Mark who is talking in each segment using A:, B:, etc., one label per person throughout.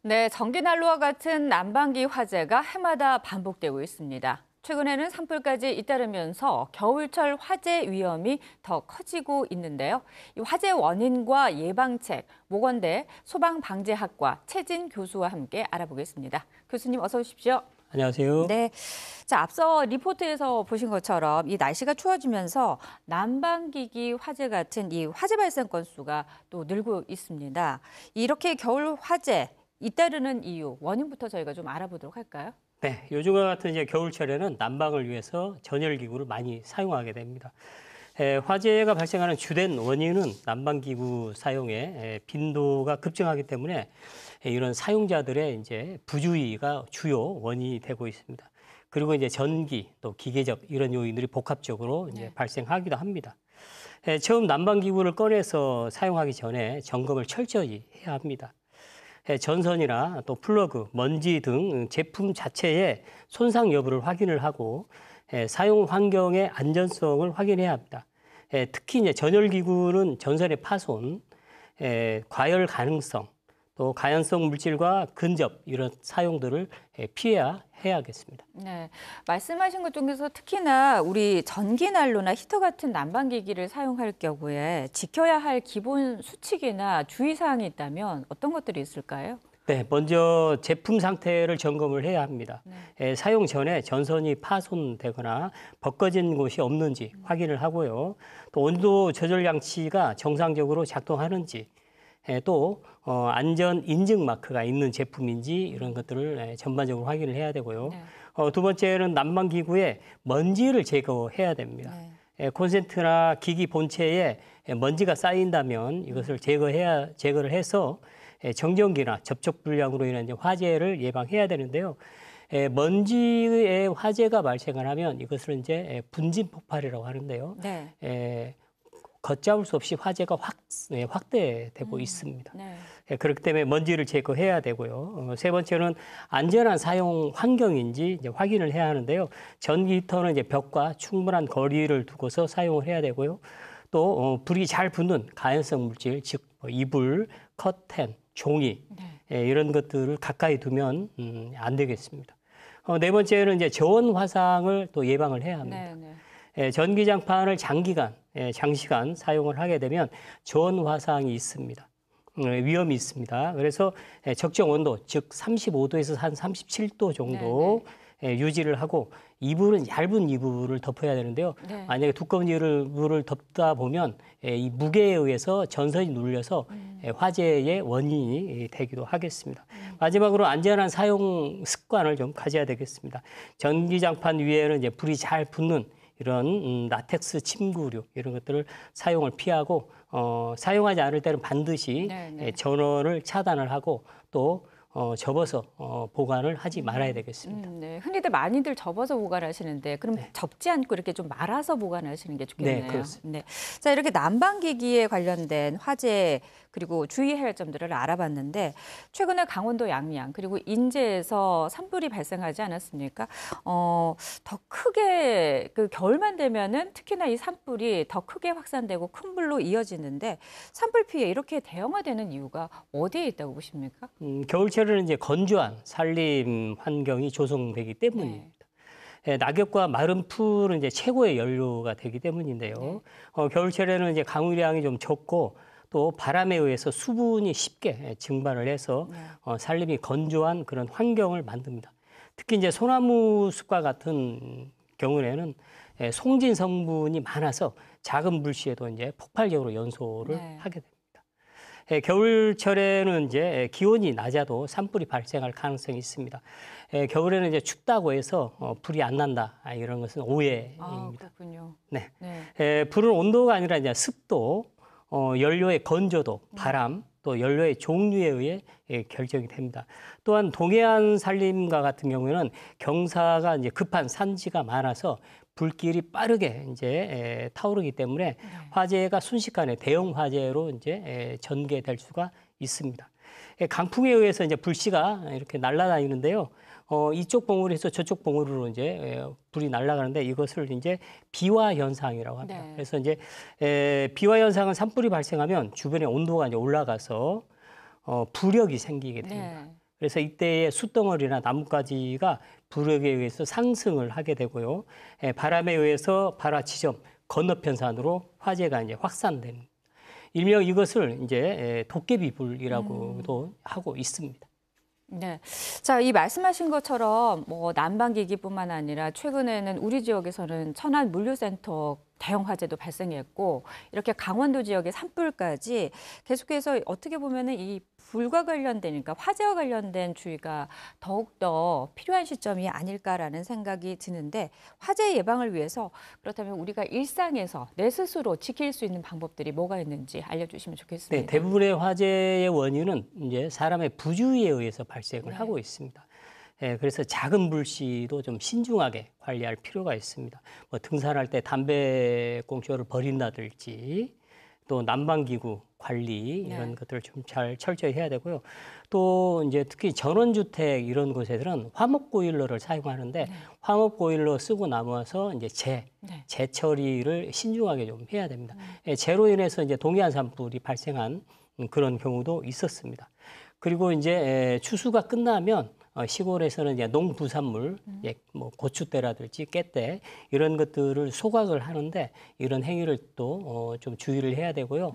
A: 네, 전기난로와 같은 난방기 화재가 해마다 반복되고 있습니다. 최근에는 산불까지 잇따르면서 겨울철 화재 위험이 더 커지고 있는데요. 이 화재 원인과 예방책, 모건대 소방방재학과 최진 교수와 함께 알아보겠습니다. 교수님 어서 오십시오.
B: 안녕하세요.
A: 네, 자 앞서 리포트에서 보신 것처럼 이 날씨가 추워지면서 난방기기 화재 같은 이 화재 발생 건수가 또 늘고 있습니다. 이렇게 겨울 화재 잇따르는 이유, 원인부터 저희가 좀 알아보도록 할까요?
B: 네, 요즘과 같은 이제 겨울철에는 난방을 위해서 전열기구를 많이 사용하게 됩니다. 화재가 발생하는 주된 원인은 난방기구 사용의 빈도가 급증하기 때문에 이런 사용자들의 이제 부주의가 주요 원인이 되고 있습니다. 그리고 이제 전기 또 기계적 이런 요인들이 복합적으로 이제 발생하기도 합니다. 처음 난방기구를 꺼내서 사용하기 전에 점검을 철저히 해야 합니다. 전선이나 또 플러그, 먼지 등 제품 자체의 손상 여부를 확인을 하고 사용 환경의 안전성을 확인해야 합니다. 특히 이제 전열기구는 전선의 파손, 과열 가능성, 또 가연성 물질과 근접 이런 사용들을 피해야 해야겠습니다.
A: 네, 말씀하신 것 중에서 특히나 우리 전기난로나 히터 같은 난방기기를 사용할 경우에 지켜야 할 기본 수칙이나 주의사항이 있다면 어떤 것들이 있을까요?
B: 네, 먼저 제품 상태를 점검을 해야 합니다. 사용 전에 전선이 파손되거나 벗겨진 곳이 없는지 확인을 하고요. 또 온도 조절 장치가 정상적으로 작동하는지, 또 안전 인증 마크가 있는 제품인지 이런 것들을 전반적으로 확인을 해야 되고요. 두 번째는 난방기구에 먼지를 제거해야 됩니다. 콘센트나 기기 본체에 먼지가 쌓인다면 이것을 제거를 해서 정전기나 접촉 불량으로 인한 화재를 예방해야 되는데요. 먼지의 화재가 발생을 하면 이것을 이제 분진 폭발이라고 하는데요. 걷잡을 수 없이 화재가 확대되고 있습니다. 그렇기 때문에 먼지를 제거해야 되고요. 세 번째는 안전한 사용 환경인지 이제 확인을 해야 하는데요. 전기 히터는 이제 벽과 충분한 거리를 두고서 사용을 해야 되고요. 또 불이 잘 붙는 가연성 물질, 즉 이불, 커튼, 종이 이런 것들을 가까이 두면 안 되겠습니다. 네 번째는 이제 저온 화상을 또 예방을 해야 합니다. 전기장판을 장시간 사용을 하게 되면 저온 화상이 있습니다. 위험이 있습니다. 그래서 적정 온도, 즉 35도에서 한 37도 정도 유지를 하고 이불은 얇은 이불을 덮어야 되는데요. 만약에 두꺼운 이불을 덮다 보면 이 무게에 의해서 전선이 눌려서 화재의 원인이 되기도 하겠습니다. 마지막으로 안전한 사용 습관을 좀 가져야 되겠습니다. 전기장판 위에는 이제 불이 잘 붙는 이런 라텍스 침구류 이런 것들을 사용을 피하고 사용하지 않을 때는 반드시 전원을 차단을 하고 또 접어서 보관을 하지 말아야 되겠습니다.
A: 흔히들 많이들 접어서 보관하시는데 그럼 접지 않고 이렇게 좀 말아서 보관하시는 게 좋겠네요.
B: 네, 그렇습니다.
A: 자, 이렇게 난방기기에 관련된 화재 그리고 주의해야 할 점들을 알아봤는데 최근에 강원도 양양 그리고 인제에서 산불이 발생하지 않았습니까? 더 크게 그 겨울만 되면은 특히나 이 산불이 더 크게 확산되고 큰 불로 이어지는데 산불 피해 이렇게 대형화되는 이유가 어디에 있다고 보십니까?
B: 겨울철에는 이제 건조한 산림 환경이 조성되기 때문입니다. 낙엽과 마른 풀은 이제 최고의 연료가 되기 때문인데요. 겨울철에는 이제 강우량이 좀 적고 또 바람에 의해서 수분이 쉽게 증발을 해서 산림이 건조한 그런 환경을 만듭니다. 특히 이제 소나무 숲과 같은 경우에는 송진 성분이 많아서 작은 불씨에도 이제 폭발적으로 연소를 하게 됩니다. 겨울철에는 이제 기온이 낮아도 산불이 발생할 가능성이 있습니다. 겨울에는 이제 춥다고 해서 불이 안 난다 이런 것은 오해입니다.
A: 그렇군요.
B: 불은 온도가 아니라 이제 습도, 연료의 건조도, 바람, 또 연료의 종류에 의해 결정이 됩니다. 또한 동해안 산림과 같은 경우에는 경사가 이제 급한 산지가 많아서 불길이 빠르게 이제 타오르기 때문에 화재가 순식간에 대형 화재로 이제 전개될 수가 있습니다. 강풍에 의해서 이제 불씨가 이렇게 날아다니는데요. 이쪽 봉우리에서 저쪽 봉우리로 이제 불이 날아가는데 이것을 이제 비화 현상이라고 합니다. 그래서 이제 비화 현상은 산불이 발생하면 주변의 온도가 이제 올라가서 부력이 생기게 됩니다. 그래서 이때의 숯덩어리나 나뭇가지가 부력에 의해서 상승을 하게 되고요. 바람에 의해서 발화 지점 건너편산으로 화재가 이제 확산됩니다. 일명 이것을 이제 도깨비 불이라고도 하고 있습니다.
A: 네. 자, 이 말씀하신 것처럼 뭐 난방기기뿐만 아니라 최근에는 우리 지역에서는 천안 물류센터 대형 화재도 발생했고 이렇게 강원도 지역의 산불까지 계속해서 어떻게 보면은 이 불과 관련되니까 화재와 관련된 주의가 더욱더 필요한 시점이 아닐까라는 생각이 드는데 화재 예방을 위해서 그렇다면 우리가 일상에서 내 스스로 지킬 수 있는 방법들이 뭐가 있는지 알려주시면 좋겠습니다.
B: 네, 대부분의 화재의 원인은 이제 사람의 부주의에 의해서 발생을 하고 있습니다. 그래서 작은 불씨도 좀 신중하게 관리할 필요가 있습니다. 뭐 등산할 때 담배꽁초를 버린다든지 또 난방기구 관리 이런 것들을 좀 잘 철저히 해야 되고요. 또 이제 특히 전원주택 이런 곳에서는 화목보일러를 사용하는데 화목보일러 쓰고 남아서 이제 재처리를 신중하게 좀 해야 됩니다. 재로 인해서 이제 동해안 산불이 발생한 그런 경우도 있었습니다. 그리고 이제 추수가 끝나면 시골에서는 이제 농부산물, 뭐 고추대라든지 깻대 이런 것들을 소각을 하는데 이런 행위를 또 좀 주의를 해야 되고요.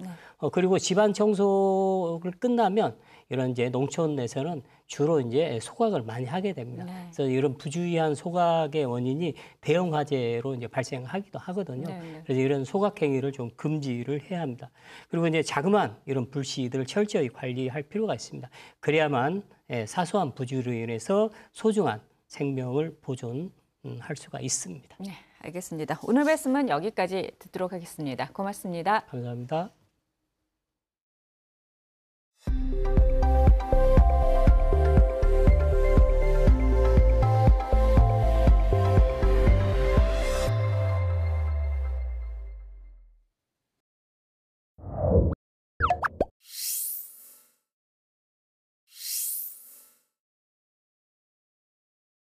B: 그리고 집안 청소를 끝나면 이런 이제 농촌에서는 주로 이제 소각을 많이 하게 됩니다. 그래서 이런 부주의한 소각의 원인이 대형 화재로 이제 발생하기도 하거든요. 그래서 이런 소각 행위를 좀 금지를 해야 합니다. 그리고 이제 자그마한 이런 불씨들을 철저히 관리할 필요가 있습니다. 그래야만 사소한 부주의로 인해서 소중한 생명을 보존할 수가 있습니다.
A: 네, 알겠습니다. 오늘 말씀은 여기까지 듣도록 하겠습니다. 고맙습니다.
B: 감사합니다.